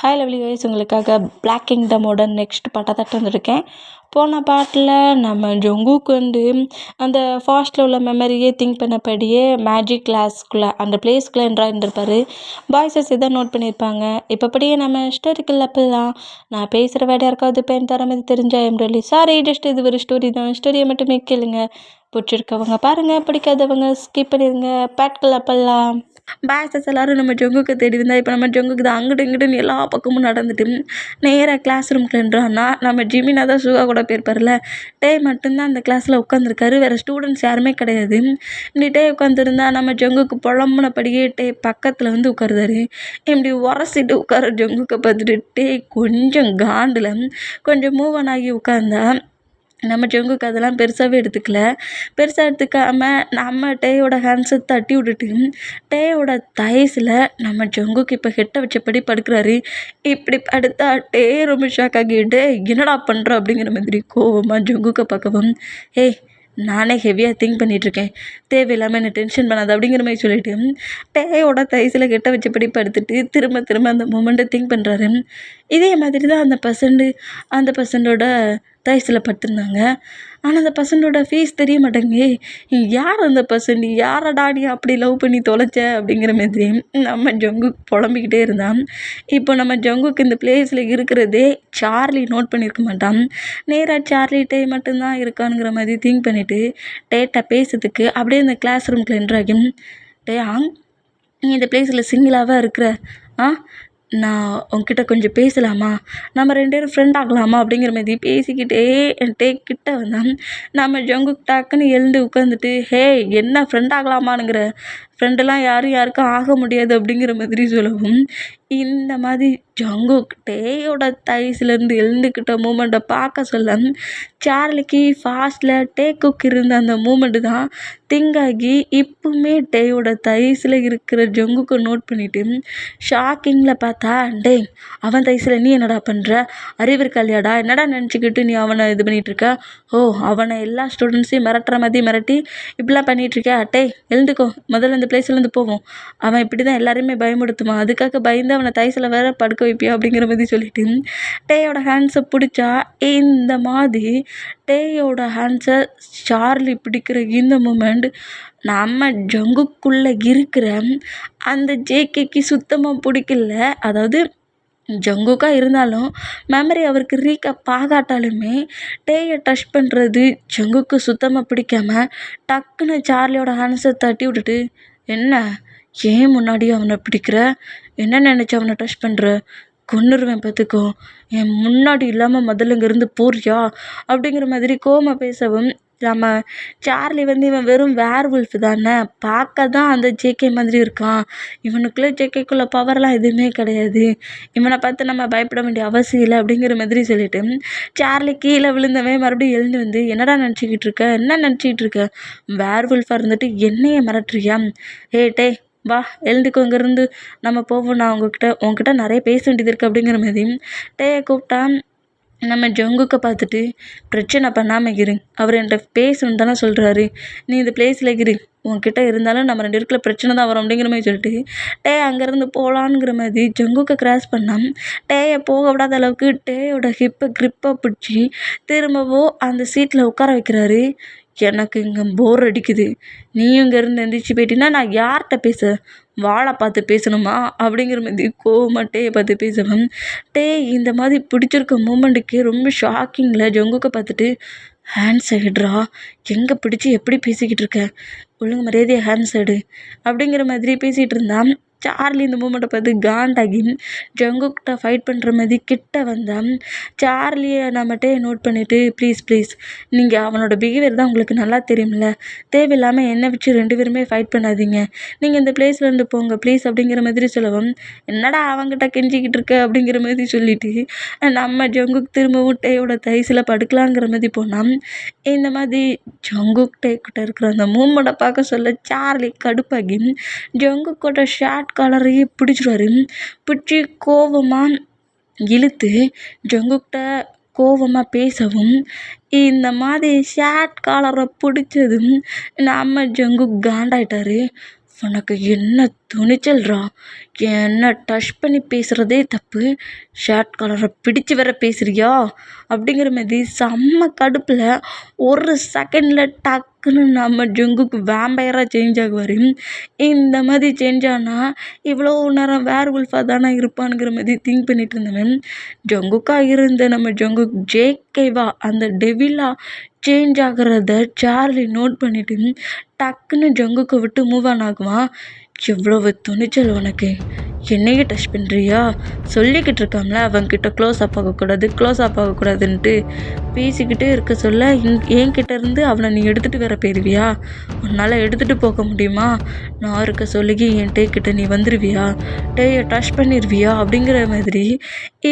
Hi lovely guys, உங்களுக்காக black கிங்டமோட next பாட்டை தட்டு வந்திருக்கேன். போன பாட்டில் நம்ம ஜொங்குக்கு அந்த ஃபாஸ்ட்டில் உள்ள மெமரியே திங்க் பண்ணபடியே மேஜிக் கிளாஸ்க்குள்ளே அந்த பிளேஸ்க்குள்ளே இருந்திருப்பார். பாய்ஸஸ் இதை நோட் பண்ணியிருப்பாங்க. இப்போப்படியே நம்ம ஹிஸ்டாரிக்கல் அப்பெல்லாம் நான் பேசுகிற வேட யாருக்காவது பெயின் தர மாதிரி தெரிஞ்சா எம்ரலி சாரி, ஜஸ்ட் இது ஒரு ஸ்டோரி தான். ஸ்டோரியை மட்டுமே கேளுங்க. பிடிச்சிருக்கவங்க பாருங்கள், பிடிக்காதவங்க ஸ்கிப் பண்ணிடுங்க. பேட்கள் அப்பெல்லாம் பாய்ஸஸ் எல்லோரும் நம்ம ஜொங்குக்கு தேடி வந்தால் இப்போ நம்ம ஜொங்குக்கு தான் அங்கிட்டு இங்கிட்டுன்னு எல்லா பக்கமும் நடந்துட்டு நேராக கிளாஸ் ரூம்க்குன்றான்னா நம்ம ஜிமினா தான் சுகா கூட போயிருப்பார்ல. டே மட்டும்தான் அந்த கிளாஸில் உட்காந்துருக்காரு. வேறு ஸ்டூடெண்ட்ஸ் யாருமே கிடையாது. இப்படி டே உட்காந்துருந்தா நம்ம ஜொங்குக்கு புலம்புனபடியே டே பக்கத்தில் உட்காருதாரு. இப்படி உரசிட்டு உட்கார ஜொங்குக்கு பார்த்துட்டு டே கொஞ்சம் காண்டில் கொஞ்சம் மூவ் ஆன் ஆகி உட்காந்தா நம்ம ஜொங்குக்கு அதெல்லாம் பெருசாகவே எடுத்துக்காமல் நம்ம டேயோட ஹேண்ட்ஸை தட்டி விட்டுட்டு டேயோட தயசில் நம்ம ஜொங்குக்கு இப்போ ஹெட்டை வச்சபடி படுக்கிறாரு. இப்படி படுத்தா டே ரொம்ப ஷாக் ஆகிட்டு என்னடா பண்ணுற அப்படிங்கிற மாதிரி கோவமாக ஜொங்குக்கை பார்க்கவும், ஏய் நானே ஹெவியாக திங்க் பண்ணிகிட்ருக்கேன், தேவையில்லாமல் என்ன டென்ஷன் பண்ணாது அப்படிங்கிற மாதிரி சொல்லிவிட்டு டேயோட தைசில் கெட்ட வச்சபடி படுத்துட்டு திரும்ப அந்த மூமெண்ட்டை திங்க் பண்ணுறாரு. இதே மாதிரி தான் அந்த பர்சனோட தைசில் படுத்துருந்தாங்க. ஆனால் அந்த பர்சனோட ஃபேஸ் தெரிய மாட்டேங்க. யார் அந்த பர்சன், யாரடா நீ அப்படி லவ் பண்ணி தொலைச்ச அப்படிங்கிற மாதிரி நம்ம ஜொங்குக்கு புலம்பிக்கிட்டே இருந்தான். இப்போ நம்ம ஜொங்குக்கு இந்த பிளேஸில் இருக்கிறதே சார்லி நோட் பண்ணியிருக்க மாட்டான். நேராக சார்லி டே மட்டும்தான் இருக்கானுங்கிற மாதிரி திங்க் பண்ணிவிட்டு டேட்டை பேசுறதுக்கு அப்படியே இந்த கிளாஸ் ரூம்குள்ள என்ட்ராகும். டே நீ இந்த பிளேஸில் சிங்கிளாக இருக்கிற, நான் உங்ககிட்ட கொஞ்சம் பேசலாமா, நம்ம 2 பேரும் ஃப்ரெண்ட் ஆகலாமா அப்படிங்கிற மாதிரி பேசிக்கிட்டே டே கிட்ட வந்தான். நம்ம ஜொங்குக்கு டக்குன்னு எழுந்து உட்காந்துட்டு, ஹே என்ன ஃப்ரெண்ட் ஆகலாமானுங்கிற, ஃப்ரெண்டெல்லாம் யாருக்கும் ஆக முடியாது அப்படிங்கிற மாதிரி சொல்லவும், இந்த மாதிரி ஜொங்குக் டேயோட தைஸ்லேருந்து எழுந்துக்கிட்ட மூமெண்ட்டை பார்க்க சொல்ல சார்லிக்கு ஃபாஸ்ட்டில் டேக்குக்கு இருந்த அந்த மூமெண்ட்டு தான் திங்க் ஆகி இப்போவுமே டேயோட தைஸில் இருக்கிற ஜொங்குக்கு நோட் பண்ணிவிட்டு ஷாக்கிங்கில் பார்த்தா, டே அவன் தைஸில் நீ என்னடா பண்ணுற, அறிவு இருக்கா இல்லையாடா, என்னடா நினச்சிக்கிட்டு நீ அவனை இது பண்ணிகிட்ருக்க, ஓ அவனை எல்லா ஸ்டூடெண்ட்ஸையும் மிரட்டுற மாதிரி மிரட்டி இப்படிலாம் பண்ணிகிட்ருக்க, டே எழுந்துக்கோ, முதல்ல இந்த பிளேஸ்லேருந்து போவோம், அவன் இப்படி தான் எல்லாரையுமே பயமுடுத்துவான், அதுக்காக பயந்து அவனை தைஸில் வேற படுக்க வைப்பியா அப்படிங்கிற மாதிரி சொல்லிட்டு டேயோட ஹேண்ட்ஸை பிடிச்சா இந்த மாதிரி டேயோட ஹேண்ட்ஸை சார்லி பிடிக்கிற இந்த மூமெண்ட் நம்ம ஜொங்குக்குள்ளே இருக்கிற அந்த ஜேகேக்கு சுத்தமாக பிடிக்கல. அதாவது ஜொங்குக்காக இருந்தாலும் மெமரி அவருக்கு ரீகப் ஆகாட்டாலுமே டேயை டச் பண்ணுறது ஜொங்குக்கு சுத்தமாக பிடிக்காம டக்குன்னு சார்லியோட ஹேண்ட்ஸை தட்டி விட்டுட்டு, என்ன ஏன் முன்னாடி அவனை பிடிக்கிற, என்ன நினச்சி அவனை டச் பண்ணுற, கொன்னுருவேன் பார்த்துக்கோ, என் முன்னாடி இல்லாமல் முதல்ல இங்கேருந்து போறியா அப்படிங்கிற மாதிரி கோமா பேசவும், நம்ம சார்லி இவன் வெறும் வேர்வுல்ஃப் தானே, பார்க்க தான் அந்த ஜேகே மாதிரி இருக்கான், இவனுக்குள்ளே ஜேகேக்குள்ளே பவர்லாம் எதுவுமே கிடையாது, இவனை பார்த்து நம்ம பயப்பட வேண்டிய அவசியம் இல்லை அப்படிங்கிற மாதிரி சொல்லிட்டு சார்லி கீழே விழுந்தவன் மறுபடியும் எழுந்து என்னடா நினச்சிக்கிட்டு இருக்க, என்ன நினச்சிக்கிட்டு இருக்க, வேர்வுல்ஃபாக இருந்துட்டு என்னையே மிரட்டுறியா, டே வா எழுந்துக்கோ, இங்கேருந்து நம்ம போவோம், நான் உங்ககிட்ட நிறைய பேச வேண்டியது இருக்குது அப்படிங்கிற மாதிரி டேயை கூப்பிட்டா நம்ம ஜொங்குக்கை பார்த்துட்டு, பிரச்சனை பண்ணாமல் இரு, அவர் என்கிட்ட பேசணுன்னு தானே சொல்கிறாரு, நீ இந்த பிளேஸில் இரு, உன்கிட்ட இருந்தாலும் நம்ம 2 பேருக்குள்ள பிரச்சனை தான் வரும் அப்படிங்கிற மாதிரி சொல்லிட்டு டே அங்கேருந்து போகலான்ங்கிற மாதிரி ஜொங்குக்கை கிராஸ் பண்ணான். டேயை போக விடாத அளவுக்கு டேயோட ஹிப்பை க்ரிப்பாக பிடிச்சி திரும்பவும் அந்த சீட்டில் உட்கார வைக்கிறாரு. எனக்கு இங்கே போர் அடிக்குது, நீயும் இங்கேருந்து எந்திரிச்சு போயிட்டீங்கன்னா நான் யார்கிட்ட பேச, வாழை பார்த்து பேசணுமா அப்படிங்கிற மாதிரி கோவமாக டேயை பார்த்து பேசுவேன். டே இந்த மாதிரி பிடிச்சிருக்க மூமெண்ட்டுக்கு ரொம்ப ஷாக்கிங்கில் ஜொங்குக்கை பார்த்துட்டு, ஹேண்ட் சைடுரா, எங்கே பிடிச்சி எப்படி பேசிக்கிட்டு இருக்க, ஒழுங்கு மரியாதையாக ஹேண்ட் சைடு அப்படிங்கிற மாதிரி பேசிகிட்டு இருந்தான். சார்லி இந்த மூமெண்ட்டை பார்த்து காண்டாகி ஜொங்குக்கிட்ட ஃபைட் பண்ணுற மாதிரி கிட்ட வந்தான். சார்லியை நம்மகிட்டே நோட் பண்ணிவிட்டு, ப்ளீஸ் நீங்கள் அவனோட பிஹேவியர் தான் உங்களுக்கு நல்லா தெரியும்ல, தேவையில்லாமல் என்னை வச்சு 2 பேருமே ஃபைட் பண்ணாதீங்க, நீங்கள் இந்த பிளேஸ்லேருந்து போங்க ப்ளீஸ் அப்படிங்கிற மாதிரி சொல்லவும், என்னடா அவங்ககிட்ட கெஞ்சிக்கிட்டு இருக்க அப்படிங்கிற மாதிரி சொல்லிவிட்டு நம்ம ஜொங்குக்கு திரும்பவும் டேயோட தைஸில் படுக்கலாங்கிற மாதிரி போனால் இந்த மாதிரி ஜொங்குக் டேக்கிட்ட இருக்கிற அந்த மூமெண்ட்டை பார்க்க சொல்ல சார்லி கடுப்பாகி ஜொங்குக்கோட ஷார்ட் காலரையே பிடிச்சிடுவாரு. பிடிச்சி கோவமாக இழுத்து ஜொங்குக்கிட்ட கோவமாக பேசவும், இந்த மாதிரி ஷார்ட் காலரை பிடிச்சதும் நம்ம ஜொங்குக் காண்டாயிட்டாரு. உனக்கு என்ன துணிச்சல்றா! என்ன டச் பண்ணி பேசுறதே தப்பு. ஷர்ட் காலர பிடிச்சு வேற பேசுறியா? அப்படிங்கிற மாரி செம்ம கடுப்புல ஒரு செகண்ட்ல டக்குன்னு நம்ம ஜங்குக்கு வேம்பயரா சேஞ்ச் ஆகுவாரு. இந்த மாதிரி சேஞ்ச் ஆனா இவ்வளோ நேரம் வேர்வுல்ஃபா தானே இருப்பானுங்கிற மாதிரி திங்க் பண்ணிட்டு இருந்தவன், ஜங்குக்கா இருந்த நம்ம ஜங்குக் ஜேகேவா அந்த டெவிலா சேஞ்ச் ஆகுறத சார்லி நோட் பண்ணிட்டு டக்குன்னு ஜங்குக்கை விட்டு மூவ் ஆன் ஆகுவான். எவ்வளவு துணிச்சல் உனக்கு! என்னையே டச் பண்ணுறியா? சொல்லிக்கிட்டு இருக்காம்ல அவன்கிட்ட க்ளோஸ் அப் ஆகக்கூடாதுன்ட்டு பேசிக்கிட்டே இருக்க சொல்ல என்கிட்ட இருந்து அவனை நீ எடுத்துகிட்டு வேற போயிடுவியா? உன்னால் எடுத்துகிட்டு போக முடியுமா? நான் இருக்க சொல்லி என் டேக்கிட்ட நீ வந்துடுவியா? டேயை டச் பண்ணிடுவியா? அப்படிங்கிற மாதிரி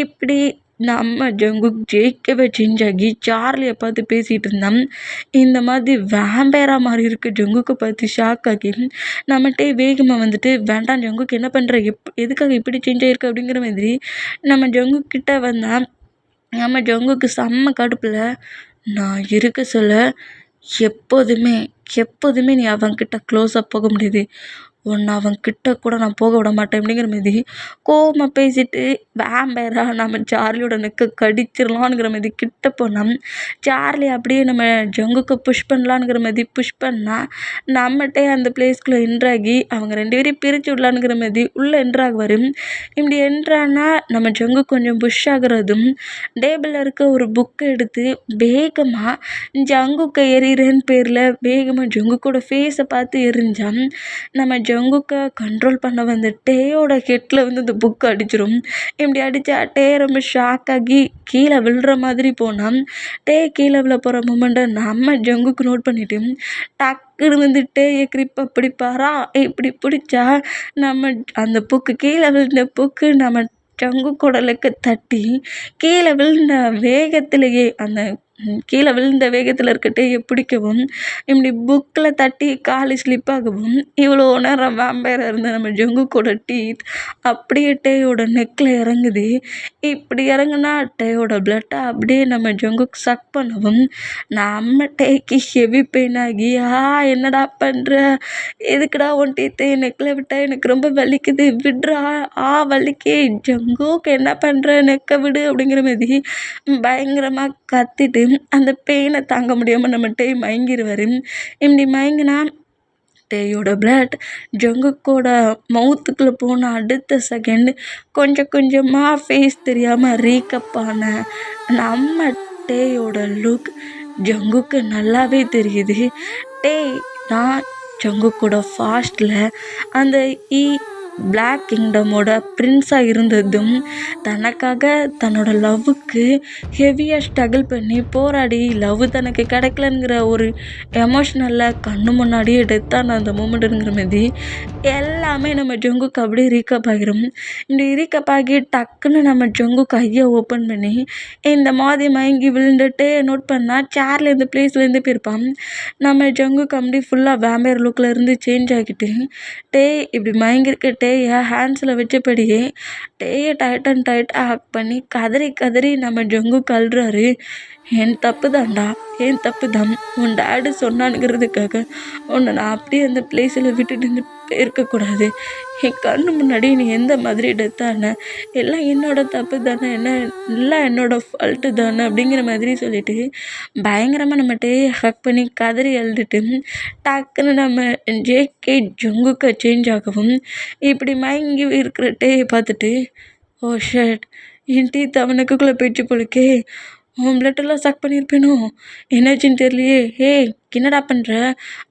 இப்படி நம்ம ஜங்குக் ஜேக்கவே சேஞ்ச் ஆகி சார்லியை பார்த்து பேசிகிட்டு இருந்தான். இந்த மாதிரி வேம்பேரா மாதிரி இருக்க ஜங்குக்கை பார்த்து ஷாக் ஆகி நம்மகிட்டே வேகமாக வந்துட்டு, வேண்டாம் ஜங்குக் என்ன பண்ணுற, எதுக்காக இப்படி சேஞ்ச் ஆகிருக்கு அப்படிங்கிற மாதிரி நம்ம ஜங்குக் கிட்ட வந்தான். நம்ம ஜங்குக்கு செம்ம கடுப்பில், நான் இருக்க சொல்ல எப்போதுமே நீ அவன்கிட்ட க்ளோஸாக போக முடியாது, உன்னை அவன்கிட்ட கூட நான் போக விட மாட்டேன் அப்படிங்கிற மாதிரி கோவமாக பேசிட்டு வேம்பேரா நம்ம சார்லியோட நெக்கை கடிச்சிடலான்ங்கிற மாதிரி கிட்ட போனோம். சார்லி அப்படியே நம்ம ஜங்குக்கு புஷ் பண்ணலான்ங்கிற மாதிரி புஷ் பண்ணால் நம்மகிட்டே அந்த பிளேஸ்குள்ளே என்ட்ராகி அவங்க 2 பேரையும் பிரித்து விடலான்ங்கிற மாதிரி உள்ளே என்ட்ராகுவார். இப்படி என்ட்ரானா நம்ம ஜங்கு கொஞ்சம் புஷ் ஆகுறதும் டேபிளில் இருக்க ஒரு புக்கை எடுத்து வேகமாக ஜங்குக்கை எறிகிறேன்னு பேரில் வேகமாக ஜங்குக்கோட ஃபேஸை பார்த்து எரிஞ்சான். நம்ம ஜங்குக்கை கண்ட்ரோல் பண்ண வந்த டேயோட ஹெட்டில் வந்து அந்த புக்கு அடிச்சிடும். இப்படி அடித்தா டே ரொம்ப ஷாக் ஆகி கீழே விழுற மாதிரி போனான். டே கீழே விழ போகிற மூமெண்ட்டை நம்ம ஜங்குக்கு நோட் பண்ணிட்டு டக்குன்னு வந்து டேயை கிரிப்பை பிடிப்பாரா. இப்படி பிடிச்சா நம்ம அந்த புக்கு கீழே விழுந்த புக்கு நம்ம ஜங்குக்கோட லெக்கை தட்டி கீழே விழுந்த வேகத்திலேயே அந்த கீழே விழுந்த வேகத்தில் இருக்க டேயை பிடிக்கவும் இப்படி புக்கில் தட்டி காலி ஸ்லிப் ஆகவும் இவ்வளோ நேரம் வேம்பேராக இருந்த நம்ம ஜங்குக்கோட டீத் அப்படியே டேயோட நெக்கில் இறங்குது. இப்படி இறங்குனா டேயோட பிளட்டை அப்படியே நம்ம ஜங்குக்கு சக் பண்ணவும் நம்ம டேக்கு ஹெவி பெயின் ஆகி, என்னடா பண்ணுற, எதுக்குடா உன் டீத்து நெக்கில் விட்டால் எனக்கு ரொம்ப வலிக்குது, விட்றா, வலிக்கே, ஜங்குக்கு என்ன பண்ணுற, நெக்கை விடு அப்படிங்கிற மாதிரி பயங்கரமாக கத்திட்டு அந்த பெயினை தாங்க முடியாமல் நம்ம டே மயங்கிடுவார். இப்படி மயங்கினா டேயோட பிளட் ஜங்குக்கோட மவுத்துக்குள்ளே போன அடுத்த செகண்ட் கொஞ்சம் கொஞ்சமாக ஃபேஸ் தெரியாமல் ரீக்கப் ஆன நம்ம டேயோட லுக் ஜங்குக்கு நல்லாவே தெரியுது. டே நான் ஜங்குக்கோட ஃபாஸ்ட்டில் அந்த பிளாக் கிங்டமோட பிரின்ஸாக இருந்ததும் தனக்காக தன்னோட லவ்வுக்கு ஹெவியாக ஸ்ட்ரகிள் பண்ணி போராடி லவ் தனக்கு கிடைக்கலங்கிற ஒரு எமோஷ்னலில் கண்ணு முன்னாடியே டெத்தான அந்த மூமெண்ட்டுங்கிற மாதிரி எல்லாமே நம்ம ஜங்குக்கு அப்படியே ரீக்கப் ஆகிரும். இப்படி ரீக்கப் ஆகி டக்குன்னு நம்ம ஜங்கு கையை ஓப்பன் பண்ணி இந்த மாதிரி மயங்கி விழுந்துட்டு நோட் பண்ணால் சேர்ல இந்த பிளேஸ்லேருந்து போயிருப்பான். நம்ம ஜங்குக்கு அப்படி ஃபுல்லாக வேம்பேர் லுக்கில் இருந்து சேஞ்ச் ஆகிட்டு டே இப்படி மயங்கிருக்க டேயை ஹேண்ட்ஸில் வச்சபடியே டேயை டைட் ஹக் பண்ணி கதறி நம்ம ஜங்கு கல்றாரு. என் தப்பு தான், உன் டேடு சொன்னானுங்கிறதுக்காக உன்னை நான் அப்படியே அந்த பிளேஸில் விட்டுட்டு இருக்கக்கூடாது. என் கண்ணு முன்னாடி நீ எந்த மாதிரி டெத்தான, எல்லாம் என்னோட தப்பு தானே, எல்லாம் என்னோட ஃபால்ட்டு தானே அப்படிங்கிற மாதிரி சொல்லிட்டு பயங்கரமாக நம்ம டேயை ஹக் பண்ணி கதறி எழுதிட்டு டக்குன்னு நம்ம ஜேகே ஜங்குக்கு சேஞ்ச் ஆகவும் இப்படி மயங்கி இருக்கிற டேயை பார்த்துட்டு, ஓ ஷட், என் டீத் அவனுக்குள்ளே போயிடுச்சு போலுக்கே, உன் பிளட்டெல்லாம் சக் பண்ணியிருப்பேனோ, என்னாச்சுன்னு தெரியலையே, என்னடா பண்ணுற,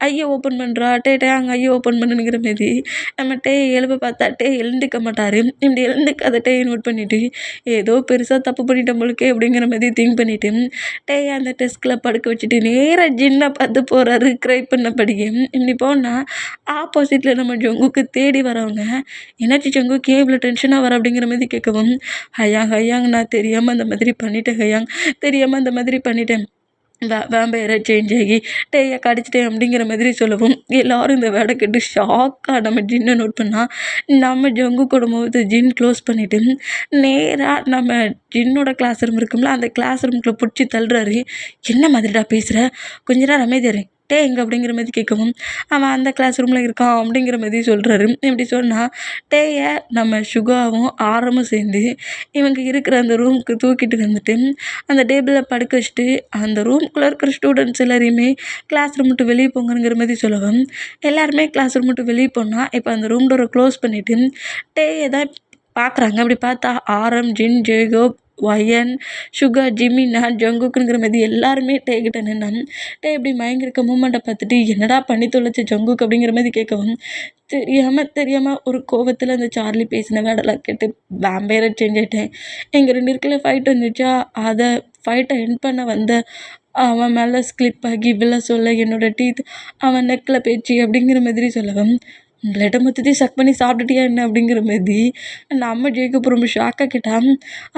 ஐயை ஓப்பன் பண்ணுறா, அங்கே ஐயை ஓப்பன் பண்ணுங்கிற மாரி நம்ம எழுப்ப பார்த்தா எழுந்துக்க மாட்டார். இப்படி எழுந்துக்காத நோட் பண்ணிவிட்டு ஏதோ பெருசாக தப்பு பண்ணிட்டேன் போலுக்கே அப்படிங்கிற மாதிரி திங்க் பண்ணிவிட்டு அந்த டெஸ்கில் படுக்க வச்சுட்டு நேராக ஜின்னை பார்த்து போகிறாரு க்ரை பண்ணபடியே. இப்படி போனால் ஆப்போசிட்டில் நம்ம ஜங்குக்கு தேடி வரவங்க, என்னாச்சு ஜங்குக்கு ஏன் இவ்வளோ டென்ஷனாக வர அப்படிங்கிற மாதிரி கேட்கவும், ஹயாங் நான் தெரியாமல் அந்த மாதிரி பண்ணிட்டேன், வேம்பயரை சேஞ்ச் ஆகி டேயை கடிச்சிட்டேன் அப்படிங்கிற மாதிரி சொல்லவும் எல்லோரும் இந்த வேலை கேட்டு ஷாக்காக நம்ம ஜின்னை நோட் பண்ணால் நம்ம ஜங்குக்கோட முகத்தை ஜின் க்ளோஸ் பண்ணிவிட்டு நேராக நம்ம ஜின்னோட கிளாஸ் ரூம் இருக்கும்ல அந்த கிளாஸ் ரூம்குள்ளே பிடிச்சி தள்ளுறாரு. என்ன மாதிரிடா பேசுகிற, கொஞ்ச நேரம் அமைதியாரு, டே எங்கே அப்படிங்கிற மாதிரி கேட்கவும் அவன் அந்த கிளாஸ் ரூமில் இருக்கான் அப்படிங்கிற மாதிரி சொல்கிறாரு. இப்படி சொன்னால் டேயை நம்ம சுகாவும் ஆரமும் சேர்ந்து இவங்க இருக்கிற அந்த ரூமுக்கு தூக்கிட்டு வந்துட்டு அந்த டேபிளில் படுக்க வச்சுட்டு அந்த ரூம்குள்ளே இருக்கிற ஸ்டூடெண்ட்ஸ் எல்லாரையுமே கிளாஸ் ரூம் விட்டு வெளியே போங்கிற மாதிரி சொல்லவும் எல்லாருமே கிளாஸ் ரூம் விட்டு வெளியே போனால் இப்போ அந்த ரூம் டோரை க்ளோஸ் பண்ணிவிட்டு டேயை தான் பார்க்குறாங்க. அப்படி பார்த்தா ஆரம், ஜின், ஜேகோப், வயன், சுகா, ஜிமினா, ஜங்குக்குங்கிற மாதிரி எல்லாருமே டேக்கிட்ட நின்னான். டே இப்படி மயங்கிருக்க மூமெண்ட்டை பார்த்துட்டு என்னடா பண்ணி தொலைச்ச ஜங்குக் அப்படிங்கிற மாதிரி கேட்கவும் தெரியாமல் ஒரு கோவத்தில் அந்த சார்லி பேசின வேடெல்லாம் கேட்டு வேம்பையரை சேஞ்ச் ஆகிட்டேன். எங்கள் 2 இருக்குல்ல ஃபைட் வந்துச்சா அதை ஃபைட்டை எண்ட் பண்ண வந்த அவன் மேலே ஸ்கிளிப் ஆகி விழ சொல்ல என்னோடய டீத் அவன் நெக்கில் பேச்சு அப்படிங்கிற மாதிரி சொல்லவும் பிளட்டை மொத்தத்தையும் சக் பண்ணி சாப்பிட்டுட்டியா என்ன அப்படிங்கிற மாதிரி நம்ம ஜேக்கப் ரொம்ப ஷாக்காக கேட்டான்.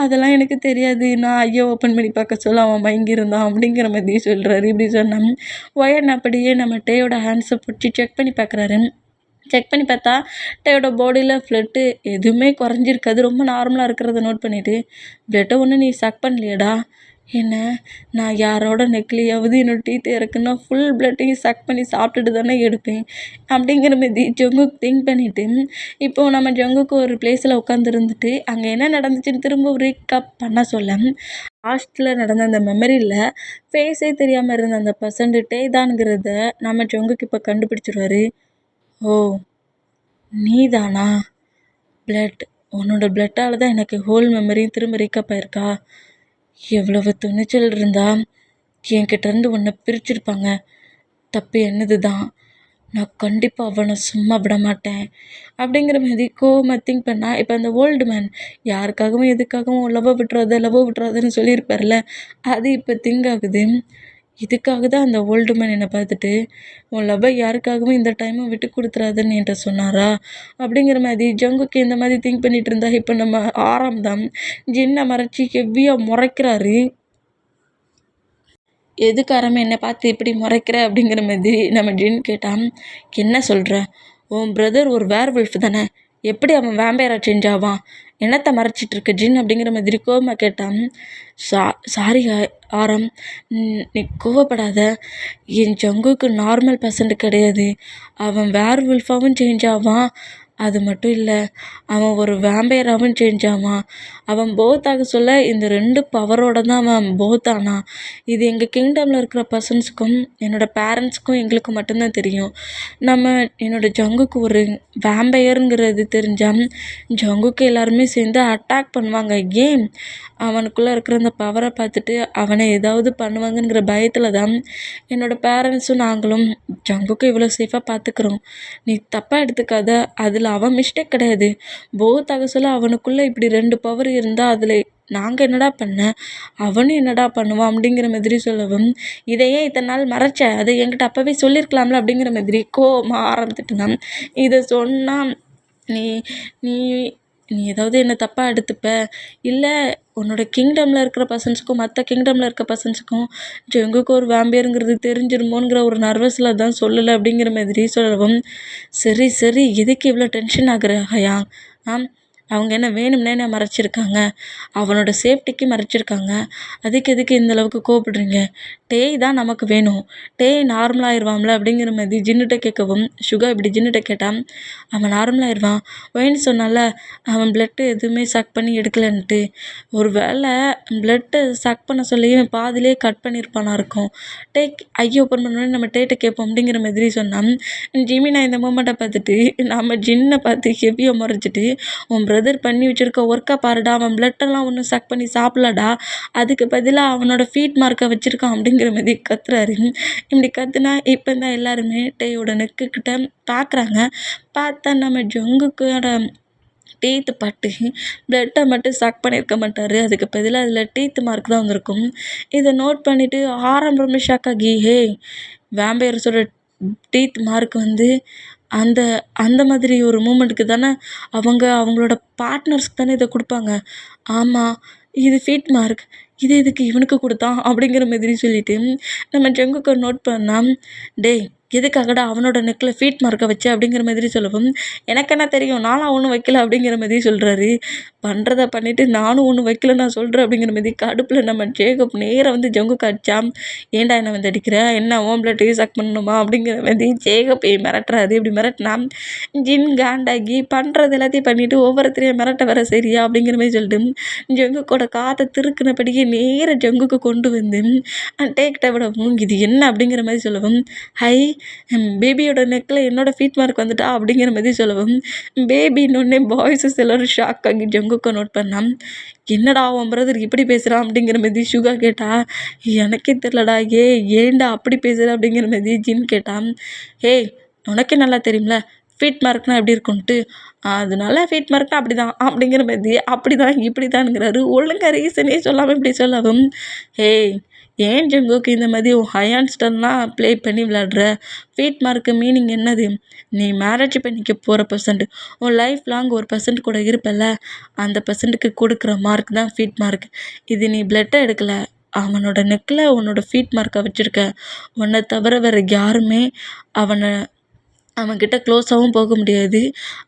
அதெல்லாம் எனக்கு தெரியாது, நான் ஐயோ ஓப்பன் பண்ணி பார்க்க சொல்ல அவன் மயங்கியிருந்தான் அப்படிங்கிற மாதிரி சொல்கிறாரு. இப்படி சொன்னான். ஒயன் அப்படியே நம்ம டேயோட ஹேண்ட்ஸை பிடிச்சி செக் பண்ணி பார்க்குறாரு. செக் பண்ணி பார்த்தா டேயோட பாடியில் ஃப்ளட்டு எதுவுமே குறைஞ்சிருக்காது, ரொம்ப நார்மலாக இருக்கிறத நோட் பண்ணிவிட்டு பிளட்டை ஒன்றும் நீ சக் பண்ணலையடா. என்ன நான் யாரோட நெக்லியாவது என்னோடய டீத்தை இறக்குன்னா ஃபுல் பிளட்டையும் சக் பண்ணி சாப்பிட்டுட்டு தானே எடுப்பேன் அப்படிங்கிற மாதிரி ஜங்குக்கு திங்க் பண்ணிவிட்டு இப்போது நம்ம ஜங்குக்கு ஒரு பிளேஸில் உட்காந்துருந்துட்டு அங்கே என்ன நடந்துச்சுன்னு திரும்ப ரீகப் பண்ண சொல்ல லாஸ்ட்டில் நடந்த அந்த மெமரியில் ஃபேஸே தெரியாமல் இருந்த அந்த பர்சன்ட்டு தானுங்கிறத நம்ம ஜங்குக்கு இப்போ கண்டுபிடிச்சிருவாரு. ஓ நீதானா? பிளட் உன்னோட பிளட்டால் தான் எனக்கு ஹோல் மெமரியும் திரும்ப ரீகப் ஆயிருக்கா? எவ்வளவு துணிச்சல் இருந்தால் என்கிட்டேருந்து உன்னை பிரிச்சிருப்பாங்க. தப்பு என்னது தான், நான் கண்டிப்பாக அவனை சும்மா விட மாட்டேன் அப்படிங்கிற மாதிரி கோவமாக திங்க் பண்ணால் இப்போ அந்த ஓல்டு மேன் யாருக்காகவும் எதுக்காகவும் லவ் விட்டுறாதுன்னு சொல்லியிருப்பார்ல, அது இப்போ திங்க் ஆகுது. இதுக்காக தான் அந்த ஓல்டு மேன் என்னை பார்த்துட்டு உன் லவ்வை யாருக்காகவும் இந்த டைமை விட்டு கொடுத்துறாதுன்னு என்கிட்ட சொன்னாரா அப்படிங்கிற மாதிரி ஜங்குக்கு இந்த மாதிரி திங்க் பண்ணிகிட்டு இருந்தா இப்போ நம்ம ஆறாம் தான் ஜின்னை மறைச்சி ஹெவியாக முறைக்கிறாரு. எதுக்காரமே என்னை பார்த்து இப்படி முறைக்கிற அப்படிங்கிற மாதிரி நம்ம ஜின் கேட்டான். என்ன சொல்கிற? உன் பிரதர் ஒரு வேர்வல்ஃப் தானே, எப்படி அவன் வேம்பையராக சேஞ்ச் ஆவான்? என்னத்தை மறைச்சிட்டு இருக்க ஜின் அப்படிங்கிற மாதிரி கோவமாக கேட்டான். சாரி ஆரம், நீ கோவப்படாத. என் ஜங்குக்கு நார்மல் பர்சன்ட் கிடையாது, அவன் வேர்வல்ஃபாகவும் சேஞ்ச் ஆவான். அது மட்டும் இல்லை, அவன் ஒரு வேம்பையராகவும் சேஞ்ச் ஆவான். அவன் போத்தாக சொல்ல இந்த 2 பவரோட தான் அவன் போத்தானான். இது எங்கள் கிங்டமில் இருக்கிற பர்சன்ஸுக்கும் என்னோடய பேரண்ட்ஸுக்கும் எங்களுக்கு மட்டும்தான் தெரியும். என்னோடய ஜங்குக்கு ஒரு வேம்பையருங்கிறது தெரிஞ்சால் ஜங்குக்கு எல்லாருமே சேர்ந்து அட்டாக் பண்ணுவாங்க. ஏன் அவனுக்குள்ளே இருக்கிற அந்த பவரை பார்த்துட்டு அவனை ஏதாவது பண்ணுவாங்கங்கிற பயத்தில் தான் என்னோடய பேரண்ட்ஸும் நாங்களும் ஜங்குக்கு இவ்வளோ சேஃபாக பார்த்துக்குறோம். நீ தப்பாக எடுத்துக்காத, அதில் அவன் மிஸ்டேக் கிடையாது. போத்தாக சொல்ல அவனுக்குள்ளே இப்படி 2 பவர் இருந்தால் அதில் நாங்கள் என்னடா பண்ண, அவனும் என்னடா பண்ணுவான் அப்படிங்கிற மாதிரி சொல்லவும் இதையே இத்தனை நாள் மறைச்ச, அதை என்கிட்ட அப்போவே சொல்லியிருக்கலாம்ல அப்படிங்கிற மாதிரி கோவமாக ஆரம்பித்துட்டுனான். இதை சொன்னால் நீ நீ நீ ஏதாவது என்னை தப்பாக எடுத்துப்ப, இல்லை உன்னோட கிங்டமில் இருக்கிற பர்சன்ஸுக்கும் மற்ற கிங்டமில் இருக்க பர்சன்ஸுக்கும் ஜங்குக்கு ஒரு வேம்பியருங்கிறது தெரிஞ்சிருமோங்கிற ஒரு நர்வஸில் தான் சொல்லலை அப்படிங்கிற மாதிரி சொல்லவும் சரி எதுக்கு இவ்வளோ டென்ஷன் ஆகுற ஹயாங்? அவங்க என்ன வேணும்னே என்ன மறைச்சிருக்காங்க, அவனோட சேஃப்டிக்கு மறைச்சிருக்காங்க. அதுக்கு எதுக்கு இந்த அளவுக்கு கோவப்படுறீங்க? டேய் தான் நமக்கு வேணும், டேய் நார்மலாகிடுவான்ல அப்படிங்கிற மாதிரி ஜின்னுகிட்ட கேட்கவும் சுகா இப்படி ஜின்னுகிட்ட கேட்டான். அவன் நார்மலாகிடுவான், ஒயின்னு சொன்னால அவன் பிளட்டு எதுவுமே சக் பண்ணி எடுக்கலன்ட்டு. ஒரு வேளை பிளட்டை சக் பண்ண சொல்லி பாதிலே கட் பண்ணியிருப்பானா இருக்கும். ஐயோ ஓப்பன் பண்ணோன்னே நம்ம டேட்டை கேட்போம் அப்படிங்கிற மாதிரி சொன்னான். ஜிமினா இந்த மூமெண்ட்டை பார்த்துட்டு நம்ம ஜின்னை பார்த்து ஹெவியாக முறைச்சிட்டு உன் பிரதர் பண்ணி வச்சுருக்க ஒர்க்கை பாருடா, அவன் பிளட்டெல்லாம் ஒன்றும் சக் பண்ணி சாப்பிடலடா, அதுக்கு பதிலாக அவனோட ஃபீட் மார்க்கை வச்சுருக்கான் அப்படிங்கிற மாதிரி கத்துறாரு. இப்படி கத்துனா இப்போ தான் எல்லாருமே டேயோட நெக்குக்கிட்ட பார்க்குறாங்க. பார்த்தா நம்ம ஜங்குக்கோட டீத்து பட்டு பிளட்டை மட்டும் சக் பண்ணியிருக்க மாட்டார், அதுக்கு பதிலாக அதில் டீத் மார்க் தான் வந்திருக்கும். இதை நோட் பண்ணிவிட்டு ரொம்ப ஷாக் ஆகி வேம்பையர்ஸோட டீத் மார்க் வந்து அந்த அந்த மாதிரி ஒரு மூமெண்ட்டுக்கு தானே அவங்களோட பார்ட்னர்ஸ்க்கு தானே இதை கொடுப்பாங்க. ஆமாம், இது ஃபீட் மார்க், இதுக்கு இவனுக்கு கொடுத்தான் அப்படிங்கிற மாதிரி சொல்லிட்டு நம்ம ஜங்குக்கு நோட் பண்ணால் டேய் எதுக்காகடா அவனோட நெக்கில் ஃபீட் மார்க்கை வச்சு அப்படிங்கிற மாதிரி சொல்லவும், எனக்கு என்ன தெரியும், நானும் ஒன்றும் வைக்கல அப்படிங்கிற மாதிரி சொல்கிறாரு. பண்ணுறத பண்ணிவிட்டு நானும் ஒன்றும் வைக்கல நான் சொல்கிறேன் அப்படிங்கிற மாதிரி கடுப்பில் நம்ம ஜேக்கப் நேராக வந்து ஜங்குக்கு அடிச்சான். ஏன்டா என்ன வந்து அடிக்கிற, என்ன ஓம் பிளட் சக் பண்ணணுமா அப்படிங்கிற மாதிரி ஜேக்கப் மிரட்டுறாரு. இப்படி மிரட்டினா ஜின் காண்டாகி பண்ணுறது எல்லாத்தையும் பண்ணிவிட்டு ஒவ்வொருத்தரையும் மிரட்ட வர சரியா அப்படிங்கிற மாதிரி சொல்லிட்டு ஜங்குக்கோட காதை திருக்குனபடியே நேராக ஜங்குக்கு கொண்டு வந்து டேக்கிட்ட விடவும், இது என்ன அப்படிங்கிற மாதிரி சொல்லவும், ஹை பேபியோட நெக்கில் என்னோடய ஃபீட் மார்க் வந்துட்டா அப்படிங்கிற மாதிரி சொல்லவும், பேபின்னொன்னே பாய்ஸஸ் எல்லோரும் ஷாக் ஆகி ஜங்குக்கை நோட் பண்ணான். என்னடா உன் பிரதர் இப்படி பேசுகிறான் அப்படிங்கிற மாதிரி சுகா கேட்டா, எனக்கே தெரிலடா, ஏன்டா அப்படி பேசுகிற அப்படிங்கிற மாதிரி ஜின் கேட்டான். ஏய் உனக்கே நல்லா தெரியும்ல ஃபீட் மார்க்னா எப்படி இருக்கும்ன்ட்டு, அதனால ஃபீட் மார்க்னா அப்படி தான் அப்படிங்கிற மாதிரி அப்படி தான் இப்படி தானுங்கிறாரு. ஒழுங்காக ரீசனே சொல்லாமல் இப்படி சொல்லவும், ஏய் ஏன் ஜங்குக்கு இந்த மாதிரி ஹையான்ஸ்டர்லாம் ப்ளே பண்ணி விளையாடுற, ஃபீட் மார்க்கு மீனிங் என்னது, நீ மேரேஜ் பண்ணிக்க போகிற பர்சன்ட் உன் லைஃப் லாங் ஒரு பர்சன்ட் கூட இருப்பல்ல, அந்த பர்சன்ட்டுக்கு கொடுக்குற மார்க் தான் ஃபீட் மார்க். இது நீ பிளட்டை எடுக்கலை, அவனோட நெக்கில் உன்னோட ஃபீட் மார்க்கை வச்சுருக்க. உன்னை தவிர வேறு யாருமே அவன்கிட்ட க்ளோஸாகவும் போக முடியாது,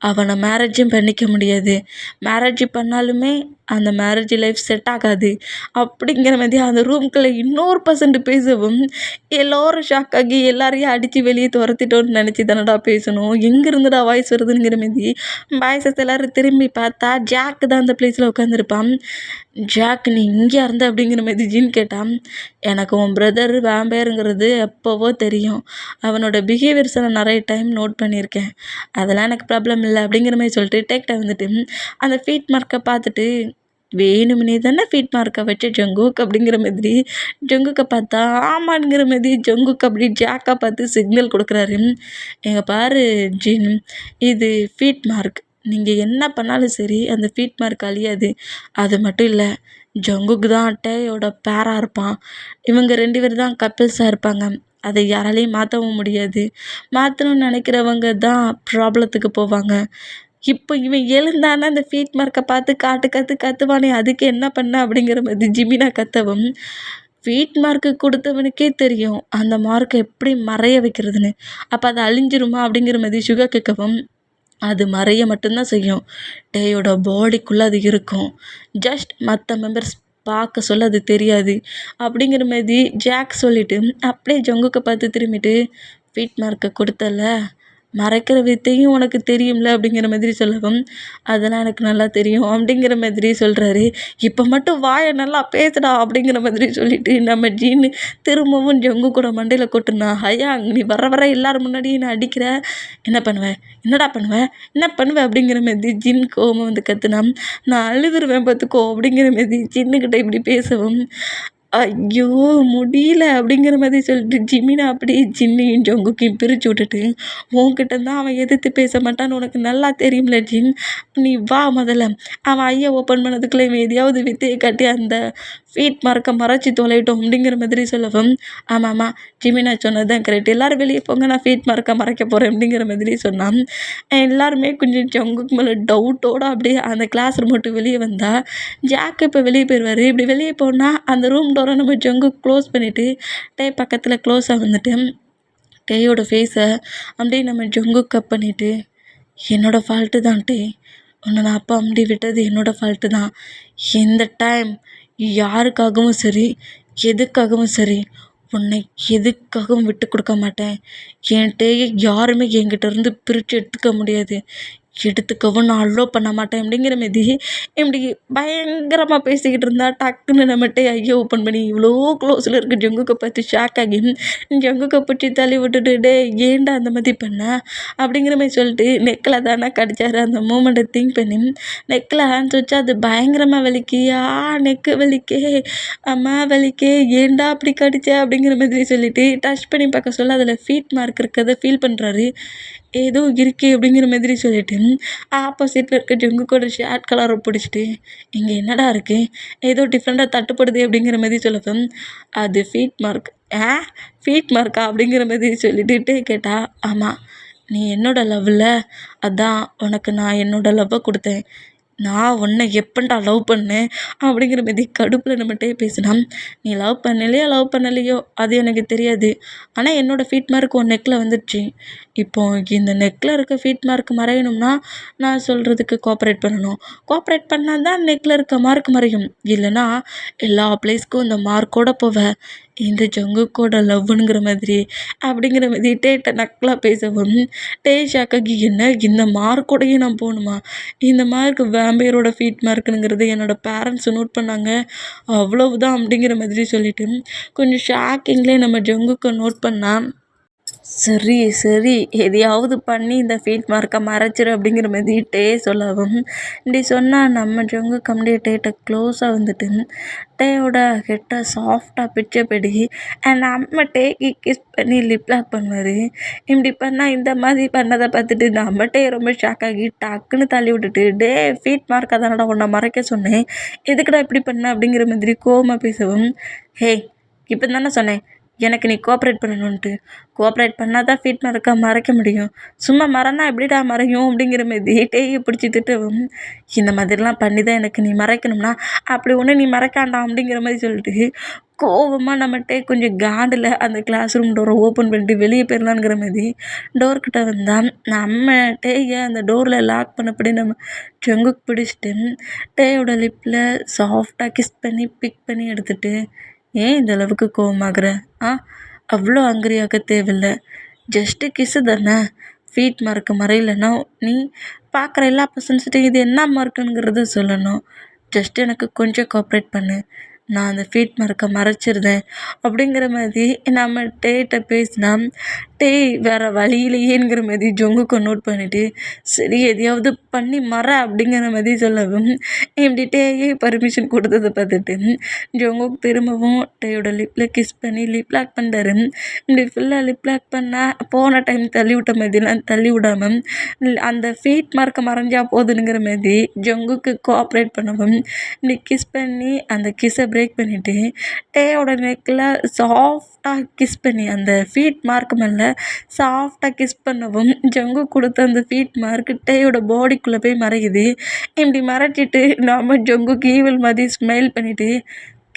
அவனை மேரேஜும் பண்ணிக்க முடியாது. மேரேஜ் பண்ணாலுமே அந்த மேரேஜ் லைஃப் செட் ஆகாது அப்படிங்கிற மாதிரி அந்த ரூம்குள்ளே இன்னொரு பர்சன்ட் பேசவும், எல்லோரும் ஷாக் ஆகி எல்லாரையும் அடித்து வெளியே துரத்திட்டோன்னு நினச்சி தானடா பேசணும், எங்கேருந்துடா வாய்ஸ் வருதுங்கிற மாதிரி பாய்ஸஸ் எல்லோரும் திரும்பி பார்த்தா ஜாக்கு தான் அந்த பிளேஸில் உட்காந்துருப்பான். ஜாக் நீ இங்கே இருந்த அப்படிங்கிற மாதிரி ஜின் கேட்டான். எனக்கு உன் பிரதர் வேம்பயருங்கிறது எப்போவோ தெரியும், அவனோட பிஹேவியர்ஸை நான் நிறைய டைம் நோட் பண்ணியிருக்கேன், அதெல்லாம் எனக்கு ப்ராப்ளம் இல்லை அப்படிங்கிற மாதிரி சொல்லிட்டு டேக்டா வந்துட்டு அந்த ஃபீட் மார்க்கை பார்த்துட்டு, வேணும்னே தானே ஃபீட் மார்க்கை வச்சு ஜங்குக் அப்படிங்கிற மாதிரி ஜங்குக்கை பார்த்தா ஆமாங்கிற மாதிரி ஜங்குக் அப்படி ஜாக்கை பார்த்து சிக்னல் கொடுக்குறாரு. எங்க பாரு ஜின், இது ஃபீட் மார்க், நீங்கள் என்ன பண்ணாலும் சரி அந்த ஃபீட் மார்க் அழியாது. அது மட்டும் இல்லை, ஜங்குக் தான் டேயோட பேராக இருப்பான், இவங்க 2 பேர் தான் கப்பிள்ஸாக இருப்பாங்க, அதை யாராலையும் மாற்றவும் முடியாது. மாற்றணும்னு நினைக்கிறவங்க தான் ப்ராப்ளத்துக்கு போவாங்க. இப்போ இவன் எழுந்தானா அந்த ஃபீட் மார்க்கை பார்த்து கத்துவானே, அதுக்கு என்ன பண்ண அப்படிங்கிற மாதிரி ஜிமினா கத்தவும், ஃபீட் மார்க்கு கொடுத்தவனுக்கே தெரியும் அந்த மார்க்கை எப்படி மறைய வைக்கிறதுன்னு, அப்போ அது அழிஞ்சிருமா அப்படிங்கிற மாதிரி சுகா கேட்கவும், அது மறைய மட்டும்தான் செய்யும், டேயோட பாடிக்குள்ளே அது இருக்கும், ஜஸ்ட் மற்ற மெம்பர்ஸ் பார்க்க சொல்ல அது தெரியாது அப்படிங்கிற மாதிரி ஜாக் சொல்லிவிட்டு அப்படியே ஜங்குக்கை பார்த்து திரும்பிட்டு, ஃபீட் மார்க்கை கொடுத்தல, மறைக்கிற வித்தையும் உனக்கு தெரியும்ல அப்படிங்கிற மாதிரி சொல்லவும், அதெல்லாம் எனக்கு நல்லா தெரியும் அப்படிங்கிற மாதிரி சொல்கிறாரு. இப்போ மட்டும் வாயை நல்லா பேசுடா அப்படிங்கிற மாதிரி சொல்லிட்டு நம்ம ஜீன் திரும்பவும் ஜங்கு கூட மண்டையில் கொட்டுனா, ஐயா நீ வர எல்லாரும் முன்னாடியும் நான் அடிக்கிற, என்ன பண்ணுவேன், என்னடா பண்ணுவேன், என்ன பண்ணுவேன் அப்படிங்கிற மாதிரி ஜின் கோவம் வந்து கத்துனா, நான் அழுதுருவேன் பார்த்துக்கோ அப்படிங்கிற மாதிரி ஜின்னுக்கிட்ட இப்படி பேசவும், ஐயோ முடியல அப்படிங்கிற மாதிரி சொல்லிட்டு ஜிமினா அப்படியே ஜின்னையும் ஜங்குக்கையும் பிரித்து விட்டுட்டு, உன்கிட்ட தான் அவன் எதிர்த்து பேச மாட்டான்னு உனக்கு நல்லா தெரியும்ல ஜின், நீ வா முதல்ல, அவன் ஐயா ஓப்பன் பண்ணதுக்குள்ளே இவன் எதையாவது வித்தையை காட்டி அந்த ஃபீட் மார்க்கை மறைச்சி தொலைட்டோம் அப்படிங்கிற மாதிரி சொல்லவும், ஆமாம்மா ஜிமினா சொன்னது தான் கரெக்ட், எல்லோரும் வெளியே போங்க நான் ஃபீட் மார்க்கை மறைக்க போகிறேன் அப்படிங்கிற மாதிரி சொன்னான். எல்லாருமே கொஞ்சம் ஜங்குக்கு மேலே டவுட்டோடு அப்படியே அந்த கிளாஸ் ரூம் மட்டும் வெளியே வந்தால், ஜாக் இப்போ வெளியே போயிடுவார், இப்படி வெளியே போனால் அந்த ரூம் டோரை நம்ம ஜங்கு க்ளோஸ் பண்ணிவிட்டு டே பக்கத்தில் க்ளோஸாக வந்துட்டு டேயோட ஃபேஸை அப்படியே நம்ம ஜங்கு கப் பண்ணிவிட்டு, என்னோடய ஃபால்ட்டு தான் டே, உன்னை நான் அப்பா அம்பி விட்டது என்னோடய ஃபால்ட்டு தான், இந்த டைம் யாருக்காகவும் சரி எதுக்காகவும் சரி உன்னை எதுக்காகவும் விட்டு கொடுக்க மாட்டேன், என் டேயை யாருமே என்கிட்ட இருந்து பிரித்து எடுத்துக்க முடியாது, எடுத்துக்கவும் நான் அலோவ் பண்ண மாட்டேன் அப்படிங்கிற மாதிரி இப்படி பயங்கரமாக பேசிக்கிட்டு இருந்தா, டக்குன்னு நம்மகிட்ட ஐயோ ஓப்பன் பண்ணி இவ்வளோ க்ளோஸில் இருக்க ஜங்குக்கை பார்த்து ஷாக் ஆகி ஜங்குக்கை பிடிச்சி தள்ளி விட்டுட்டு, டே ஏன்டா அந்த மாதிரி பண்ண அப்படிங்கிற மாதிரி சொல்லிட்டு நெக்கில் தானே கடிச்சாரு. அந்த மூமெண்ட்டை திங்க் பண்ணி நெக்கில் ஹேண்ட்ஸ் வச்சா அது பயங்கரமாக வலிக்கியா, நெக்கு வலிக்கே, அம்மா வலிக்கே, ஏன்டா அப்படி கடிச்ச அப்படிங்கிற மாதிரி சொல்லிட்டு டச் பண்ணி பார்க்க சொல்ல அதில் ஃபீட் மார்க் இருக்கிறத ஃபீல் பண்ணுறாரு. ஏதோ இருக்கே அப்படிங்கிற மாதிரி சொல்லிட்டு ஆப்போசிட்டில் இருக்க ஜங்குக்கோட ஷேர்ட் கலரை பிடிச்சிட்டு, இங்கே என்னடா இருக்குது, ஏதோ டிஃப்ரெண்ட்டாக தட்டுப்படுது அப்படிங்கிற மாதிரி சொல்லப்போ, அது ஃபீட் மார்க். ஃபீட் மார்க்கா அப்படிங்கிற மாதிரி சொல்லிட்டு கேட்டா, ஆமாம் நீ என்னோடய லவ்வில், அதான் உனக்கு நான் என்னோடய லவ்வை கொடுத்தேன், நான் உன்னை எப்பன்டா லவ் பண்ணேன் அப்படிங்கிற மாரி கடுப்பில் நம்மகிட்டே பேசினா, நீ லவ் பண்ணலையோ அது எனக்கு தெரியாது. ஆனால் என்னோடய ஃபீட் மார்க் உன் நெக்கில் வந்துடுச்சு. இப்போ இந்த நெக்கில் இருக்க ஃபீட் மார்க் மறையணும்னா நான் சொல்கிறதுக்கு கோஆப்ரேட் பண்ணணும். கோஆப்ரேட் பண்ணால் தான் நெக்கில் இருக்க மார்க் மறையும். இல்லைன்னா எல்லா ப்ளேஸ்க்கும் இந்த மார்க்கோட போவேன். இந்த ஜங்குக்கோட லவ்வுங்கிற மாதிரி அப்படிங்கிற மாதிரி டேட்ட நக்கலாக பேசவும் ஷாக்காகி என்ன இந்த மார்க்கோடையே நான் போகணுமா? இந்த மார்க் வேம்பையரோட ஃபீட் மார்க்குங்கிறது என்னோடய பேரண்ட்ஸ் நோட் பண்ணாங்க. அவ்வளவுதான் அப்படிங்கிற மாதிரி சொல்லிட்டு கொஞ்சம் ஷாக்கிங்லேயே நம்ம ஜங்குக்கை நோட் பண்ணா, சரி சரி எதையாவது பண்ணி இந்த ஃபீட் மார்க்கை மறைச்சிரு அப்படிங்கிற மாதிரி சொல்லவும், இப்படி சொன்னால் நம்ம ஜங்குக்கு அப்படியே டேட்ட க்ளோஸாக வந்துட்டு டேயோட கிட்ட சாஃப்டாக பிச்சைப்படி நம்ம டேக்கு கிஸ் பண்ணி லிப் லாக் பண்ணுவார். இப்படி பண்ணால் இந்த மாதிரி பண்ணதை பார்த்துட்டு நம்ம டே ரொம்ப ஷாக் ஆகி டக்குன்னு தள்ளி விட்டுட்டு, டே ஃபீட் மார்க் அதனடா உன்னை மறைக்க சொன்னேன், எதுக்குடா இப்படி பண்ண அப்படிங்கிற மாதிரி கோவமாக பேசவும், ஹே இப்போ தானே சொன்னேன் எனக்கு நீ கோஆப்ரேட் பண்ணணுன்ட்டு. கோஆப்ரேட் பண்ணால் தான் ஃபீட் மார்க்கை மறைக்க முடியும். சும்மா மறைனா எப்படிடா மறையும் அப்படிங்கிற மாதிரி டேயை பிடிச்சி திட்டவும், இந்த மாதிரிலாம் பண்ணி தான் எனக்கு நீ மறைக்கணும்னா அப்படி ஒன்று நீ மறைக்காண்டாம் அப்படிங்கிற மாதிரி சொல்லிட்டு கோவமாக நம்மகிட்டே கொஞ்சம் காண்டில் அந்த கிளாஸ் ரூம் டோரை ஓப்பன் பண்ணிட்டு வெளியே போயிடலாங்கிற மாதிரி டோர்கிட்ட வந்தால் நம்ம டேயை அந்த டோரில் லாக் பண்ணப்படி நம்ம ஜங்குக்கு பிடிச்சிட்டு டேயோட லிப்பில் சாஃப்டாக கிஸ் பண்ணி பிக் பண்ணி எடுத்துகிட்டு, ஏன் இந்த அளவுக்கு கோவமாகற? ஆ அவ்வளோ ஆங்கிரியாக தேவையில்ல. ஜஸ்ட்டு கிஸ்ஸு தானே. ஃபீட் மார்க்கு மறையலைன்னா நீ பார்க்குற எல்லா பர்சன்ஸ்கிட்டையும் இது என்ன மார்க்குங்கிறத சொல்லணும். ஜஸ்ட் எனக்கு கொஞ்சம் கோஆப்ரேட் பண்ணு. நான் அந்த ஃபீட் மார்க்கை மறைச்சிருந்தேன் அப்படிங்கிற மாதிரி நம்ம டேட்ட பேசினா, வேறு வழியிலையேங்கிற மாதிரி ஜொங்குக்கு நோட் பண்ணிவிட்டு, சரி எதையாவது பண்ணி அப்படிங்கிற மாதிரி சொல்லவும், இப்படி டேயே பர்மிஷன் கொடுத்ததை பார்த்துட்டு ஜொங்குக்கு திரும்பவும் டேயோட லிப்பில் கிஸ் பண்ணி லிப் லாக் பண்ணுறாரு. இப்படி ஃபுல்லாக லிப் லாக் பண்ணால் போன டைம் தள்ளி விட்ட மாதிரிலாம் தள்ளி விடாமல் அந்த ஃபீட் மார்க்கை மறைஞ்சா போதுங்கிற மாதிரி ஜொங்குக்கு கோஆப்ரேட் பண்ணவும், இப்படி கிஸ் பண்ணி அந்த கிஸ்ஸை பிரேக் பண்ணிவிட்டு டேயோட நெக்கில் சாஃப்டாக கிஸ் பண்ணி அந்த ஃபீட் மார்க் மேலே சாஃப்டாக கிஸ் பண்ணவும் ஜங்கு கொடுத்த அந்த ஃபீட் மார்க் டேயோட பாடிக்குள்ளே போய் மறையுது. இப்படி மறைச்சிட்டு நாம ஜங்குக்கு ஈவல் மாதிரி ஸ்மைல் பண்ணிவிட்டு,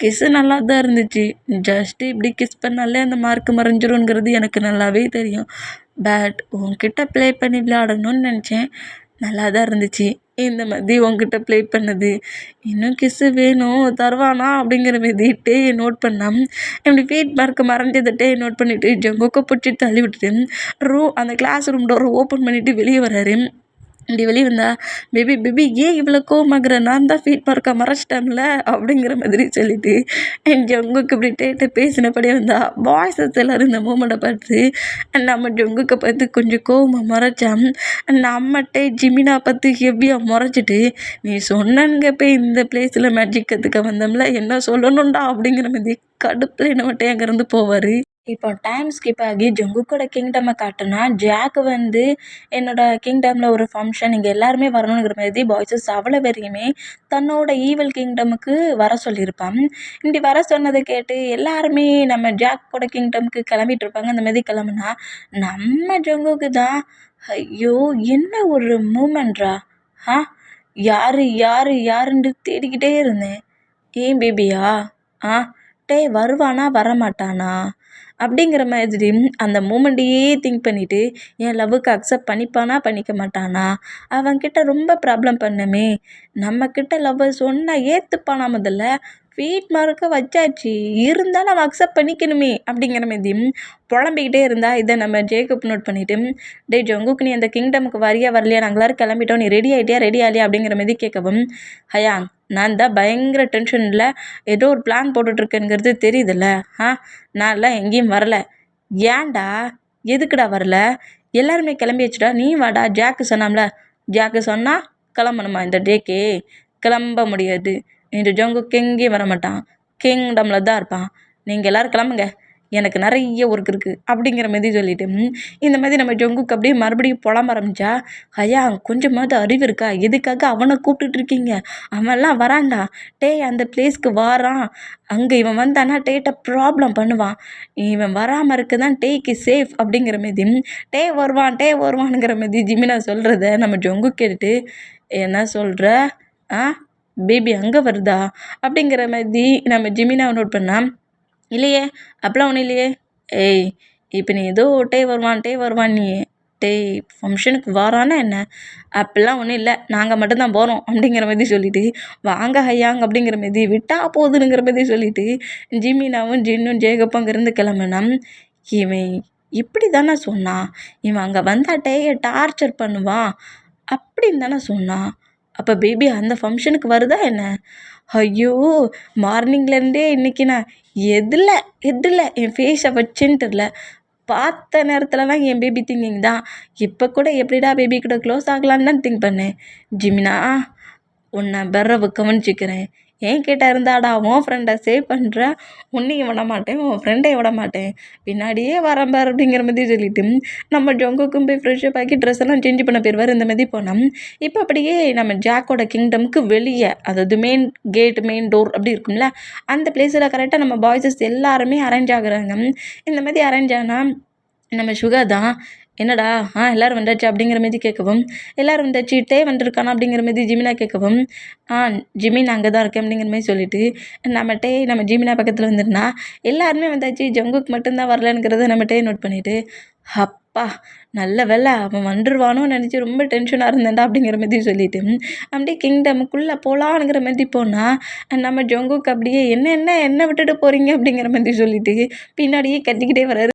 கிஸ்ஸு நல்லா தான் இருந்துச்சு, ஜஸ்ட்டு இப்படி கிஸ் பண்ணாலே அந்த மார்க் மறைஞ்சிருங்கிறது எனக்கு நல்லாவே தெரியும். பட் உன்கிட்ட ப்ளே பண்ணி விளையாடணும்னு நினச்சேன். நல்லா தான் இருந்துச்சு இந்த மாதிரி உங்ககிட்ட ப்ளே பண்ணது. இன்னும் கிஸ்ஸு வேணும் தருவானா அப்படிங்கிற மாதிரி டேயை நோட் பண்ணால் இப்படி ஃபீட் மார்க்கை மறைஞ்சதை டேயை நோட் பண்ணிவிட்டு ஜங்குக்கை பிடிச்சி தள்ளி விட்டுட்டு அந்த கிளாஸ் ரூம் டோரை ஓப்பன் பண்ணிவிட்டு வெளியே வராரு. இப்படி வெளியே வந்தா, பேபி பேபி ஏன் இவ்வளோ கோவமாகற? நான் தான் ஃபீட் மார்க்கை மறைச்சிட்டேன்ல அப்படிங்கிற மாதிரி சொல்லிட்டு ஜங்குக்கு இப்படி டேட்ட பேசினபடியே வந்தா, பாய்ஸஸ் எல்லோரும் இந்த மூமெண்ட்டை பார்த்து நம்ம ஜங்குக்கை பார்த்து கொஞ்சம் கோவமாக மறைச்சான். நம்மகிட்டே ஜிமினா பார்த்து ஹெவியாக முறைச்சிட்டு, நீ சொன்னனுங்க போய் இந்த பிளேஸில் மேஜிக் கற்றுக்க வந்தோம்ல, என்ன சொல்லணும்டா அப்படிங்கிற மாதிரி கடுப்பில் நம்மகிட்ட அங்கேருந்து போவார். இப்போ டைம் ஸ்கிப் ஆகி ஜங்குக்கோட கிங்டமை காட்டுனா, ஜாக் வந்து என்னோட கிங்டமில் ஒரு ஃபங்க்ஷன் இங்கே எல்லாருமே வரணுங்கிற மாதிரி பாய்ஸஸ் அவ்வளோ பேரையுமே தன்னோட ஈவல் கிங்டமுக்கு வர சொல்லியிருப்பான். இப்படி வர சொன்னதை கேட்டு எல்லாருமே நம்ம ஜாக்கோட கிங்டமுக்கு கிளம்பிட்டு இருப்பாங்க. அந்த மாதிரி கிளம்புனா நம்ம ஜங்குக்கு தான், ஐயோ என்ன ஒரு மூமெண்ட்ரா! ஆ யாரு யாரு யாருன்னு தேடிக்கிட்டே இருந்தேன். ஏன் பேபியா? ஆ வருவானா வரமாட்டானா அப்படிங்கிற மாதிரி அந்த மூமெண்ட்டையே திங்க் பண்ணிவிட்டு என் லவ்வுக்கு அக்செப்ட் பண்ணிப்பானா பண்ணிக்க மாட்டானா, அவன்கிட்ட ரொம்ப ப்ராப்ளம் பண்ணமே, நம்மக்கிட்ட லவ்வை சொன்னால் ஏற்றுப்பானா, முதல்ல ஃபீட் மார்க்கை வச்சாச்சு இருந்தாலும் அவன் அக்செப்ட் பண்ணிக்கணுமே அப்படிங்கிற மாதிரி புலம்பிக்கிட்டே இருந்தா. இதை நம்ம ஜேக்கப் நோட் பண்ணிவிட்டு, டே ஜங்குக்கு நீ அந்த கிங்டமுக்கு வரியா வரலையா, நாங்கள் எல்லோரும் கிளம்பிட்டோம், நீ ரெடி ஆகிட்டியா ரெடி ஆகலையா அப்படிங்கிற மாதிரி கேட்கவும், ஹயாங் நான் தான் பயங்கர டென்ஷனில் ஏதோ ஒரு பிளான் போட்டுட்ருக்கேங்கிறது தெரியுதுல்ல. நான்லாம் எங்கேயும் வரல. ஏன்டா எதுக்குடா வரல? எல்லாருமே கிளம்பியாச்சுடா, நீ வாடா. ஜாக்கு சொன்னாம்ல, ஜாக்கு சொன்னால் கிளம்பணுமா? இந்த டேக்கே கிளம்ப முடியாது. இந்த ஜங்குக்கு எங்கேயும் வரமாட்டான், கிங்டமில் தான் இருப்பான். நீங்கள் எல்லோரும் கிளம்புங்க, எனக்கு நிறைய ஒர்க் இருக்குது அப்படிங்கிற மாதிரி சொல்லிவிட்டு இந்த மாதிரி நம்ம ஜங்குக்கு அப்படியே மறுபடியும் புலம்ப ஆரம்பித்தா, ஐயா கொஞ்சமாவது அறிவு இருக்கா? எதுக்காக அவனை கூப்பிட்டுட்ருக்கீங்க? அவன்லாம் வரான்டா, அந்த பிளேஸ்க்கு வாரான், அங்கே இவன் வந்தானா டேட்ட ப்ராப்ளம் பண்ணுவான், இவன் வராமல் இருக்க தான் டேக்கு சேஃப் அப்படிங்கிற மாதிரி வருவான் வருவானுங்கிற மாதிரி ஜிமினா சொல்கிறத நம்ம ஜங்கு கேட்டுட்டு, என்ன சொல்கிற? ஆ பேபி அங்கே வருதா அப்படிங்கிற மாதிரி நம்ம ஜிமினாவை நோட் பண்ணா. இல்லையே அப்போலாம் ஒன்றும் இல்லையே. ஏய் இப்போ நீ ஏதோ டே வருவான் நீ டேய் ஃபங்க்ஷனுக்கு வாரானா என்ன? அப்படிலாம் ஒன்றும் இல்லை, நாங்கள் மட்டும்தான் போகிறோம் அப்படிங்கிற மாதிரி சொல்லிட்டு வாங்க ஹையாங் அப்படிங்கிற மாதிரி விட்டா போகுதுங்கிற மாதிரி சொல்லிட்டு ஜிமினாவும் ஜின்னும் ஜேகப்பும் அங்கேருந்து கிளம்புனா. இவன் இப்படி தானே சொன்னான், இவன் அங்கே வந்தாட்டே டார்ச்சர் பண்ணுவான் அப்படின்னு தானே சொன்னான். அப்போ பேபி அந்த ஃபங்க்ஷனுக்கு வருதா என்ன? ஐயோ மார்னிங்லேருந்தே இன்றைக்கி நான் எதில் என் ஃபேஸை வச்சுன்னு தெரில. பார்த்த நேரத்துலலாம் என் பேபி திங்கிங் தான். இப்போ கூட எப்படிடா பேபி கூட க்ளோஸ் ஆகலான்னு தான் திங்க் பண்ணேன். ஜிமினா உன்னை பெறவு கவனிச்சிக்கிறேன். ஏன் கேட்டா இருந்தாடா உன் ஃப்ரெண்டை சேவ் பண்ணுற, உன்னையும் விட மாட்டேன் உன் ஃப்ரெண்டையும் விட மாட்டேன், பின்னாடியே வரேன் பார் அப்படிங்கிற மாதிரி சொல்லிட்டு நம்ம ஜொங்குக்கும் போய் ஃப்ரெஷ்ஷப் ஆக்கி ட்ரெஸ் எல்லாம் சேஞ்ச் பண்ண போயிடுவார். இந்த மாதிரி போனோம். இப்போ அப்படியே நம்ம ஜாக்கோட கிங்டமுக்கு வெளியே, அதாவது மெயின் கேட் மெயின் டோர் அப்படி இருக்கும்ல, அந்த பிளேஸில் கரெக்டாக நம்ம பாய்ஸஸ் எல்லாருமே அரேஞ்ச் ஆகுறாங்க. இந்த மாதிரி அரேஞ்ச் ஆனால் நம்ம சுகா தான் என்னடா எல்லோரும் வந்தாச்சு அப்படிங்கிற மாதிரி கேட்கவும், எல்லோரும் வந்தாச்சு டே வந்திருக்கானா அப்படிங்கிற மாதிரி ஜிமினா கேட்கவும், ஜிமின் அங்கே தான் இருக்கேன் அப்படிங்கிற மாதிரி சொல்லிட்டு நம்ம ஜிமினா பக்கத்தில் வந்துருந்தா எல்லாருமே வந்தாச்சு ஜங்குக்கு மட்டும்தான் வரலங்கிறத நம்ம டே நோட் பண்ணிவிட்டு, அப்பா நல்ல வேலை அவன் வந்துடுவானோன்னு நினச்சி ரொம்ப டென்ஷனாக இருந்தேன்டா அப்படிங்கிற மாதிரி சொல்லிட்டு அப்படியே கிங்டமுக்குள்ளே போகலான்ங்கிற மாதிரி போனால் நம்ம ஜங்குக்கு அப்படியே என்ன விட்டுட்டு போகிறீங்க அப்படிங்கிற மாதிரி சொல்லிட்டு பின்னாடியே கத்திக்கிட்டே வராரு.